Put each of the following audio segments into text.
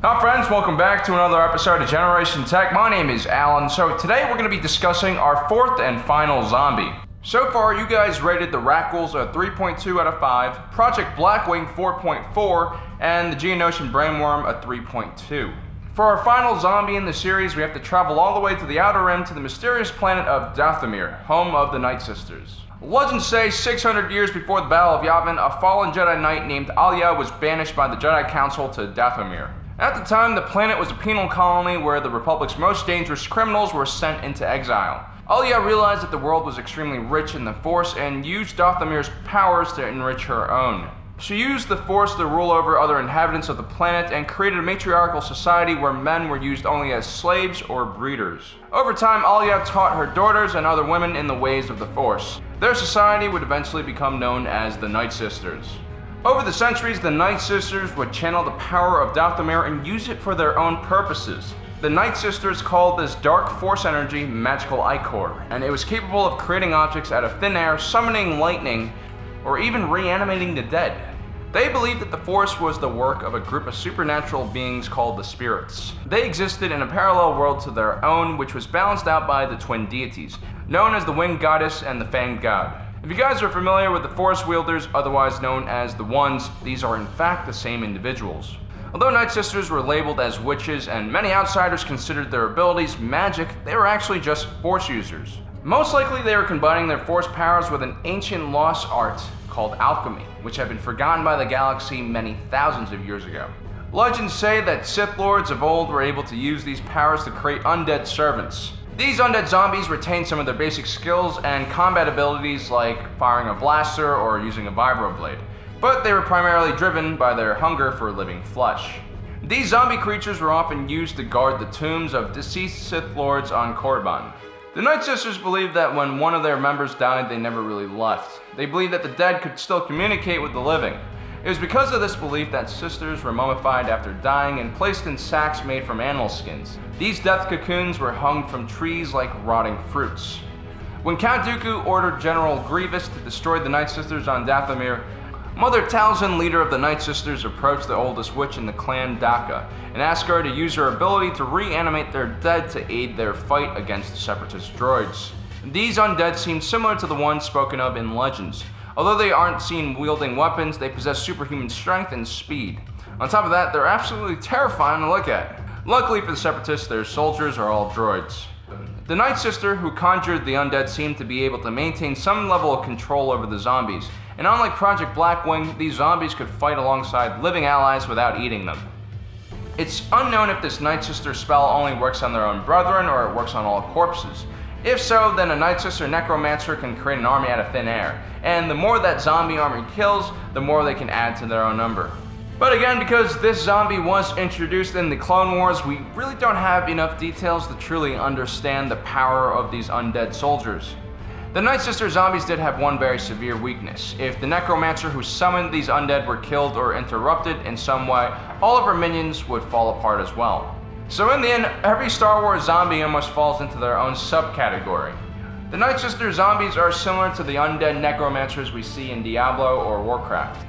Hi friends, welcome back to another episode of Generation Tech. My name is Alan. So today we're going to be discussing our fourth and final zombie. So far you guys rated the Rakghouls a 3.2 out of 5, Project Blackwing 4.4, and the Geonosian Brainworm a 3.2. For our final zombie in the series, we have to travel all the way to the Outer Rim to the mysterious planet of Dathomir, home of the Nightsisters. Legends say 600 years before the Battle of Yavin, a fallen Jedi Knight named Alya was banished by the Jedi Council to Dathomir. At the time, the planet was a penal colony where the Republic's most dangerous criminals were sent into exile. Alya realized that the world was extremely rich in the Force and used Dathomir's powers to enrich her own. She used the Force to rule over other inhabitants of the planet and created a matriarchal society where men were used only as slaves or breeders. Over time, Alya taught her daughters and other women in the ways of the Force. Their society would eventually become known as the Nightsisters. Over the centuries, the Nightsisters would channel the power of Dathomir and use it for their own purposes. The Nightsisters called this dark force energy magical ichor, and it was capable of creating objects out of thin air, summoning lightning, or even reanimating the dead. They believed that the Force was the work of a group of supernatural beings called the Spirits. They existed in a parallel world to their own, which was balanced out by the twin deities, known as the Winged Goddess and the Fanged God. If you guys are familiar with the Force wielders, otherwise known as the Ones, these are in fact the same individuals. Although Nightsisters were labeled as witches and many outsiders considered their abilities magic, they were actually just Force users. Most likely they were combining their Force powers with an ancient lost art called Alchemy, which had been forgotten by the galaxy many thousands of years ago. Legends say that Sith Lords of old were able to use these powers to create undead servants. These undead zombies retain some of their basic skills and combat abilities like firing a blaster or using a vibroblade, but they were primarily driven by their hunger for living flesh. These zombie creatures were often used to guard the tombs of deceased Sith Lords on Korriban. The Nightsisters believed that when one of their members died, they never really left. They believed that the dead could still communicate with the living. It was because of this belief that sisters were mummified after dying and placed in sacks made from animal skins. These death cocoons were hung from trees like rotting fruits. When Count Dooku ordered General Grievous to destroy the Nightsisters on Dathomir, Mother Talzin, leader of the Nightsisters, approached the oldest witch in the clan, Daka, and asked her to use her ability to reanimate their dead to aid their fight against the Separatist droids. These undead seem similar to the ones spoken of in Legends. Although they aren't seen wielding weapons, they possess superhuman strength and speed. On top of that, they're absolutely terrifying to look at. Luckily for the Separatists, their soldiers are all droids. The Nightsister who conjured the undead seemed to be able to maintain some level of control over the zombies, and unlike Project Blackwing, these zombies could fight alongside living allies without eating them. It's unknown if this Nightsister spell only works on their own brethren or it works on all corpses. If so, then a Nightsister necromancer can create an army out of thin air, and the more that zombie army kills, the more they can add to their own number. But again, because this zombie was introduced in the Clone Wars, we really don't have enough details to truly understand the power of these undead soldiers. The Nightsister zombies did have one very severe weakness. If the necromancer who summoned these undead were killed or interrupted in some way, all of her minions would fall apart as well. So in the end, every Star Wars zombie almost falls into their own subcategory. The Nightsister zombies are similar to the undead necromancers we see in Diablo or Warcraft.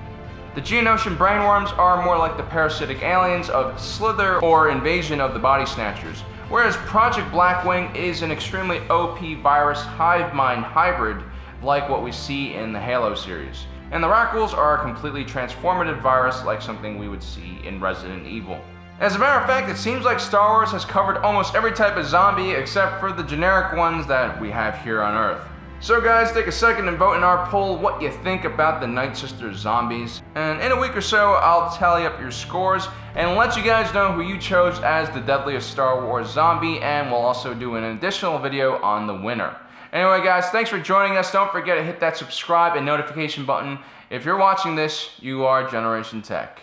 The Geonosian Brainworms are more like the parasitic aliens of Slither or Invasion of the Body Snatchers, whereas Project Blackwing is an extremely OP virus hive mind hybrid like what we see in the Halo series. And the Rakghouls are a completely transformative virus like something we would see in Resident Evil. As a matter of fact, it seems like Star Wars has covered almost every type of zombie except for the generic ones that we have here on Earth. So guys, take a second and vote in our poll what you think about the Nightsister zombies. And in a week or so, I'll tally up your scores and let you guys know who you chose as the deadliest Star Wars zombie, and we'll also do an additional video on the winner. Anyway guys, thanks for joining us. Don't forget to hit that subscribe and notification button. If you're watching this, you are Generation Tech.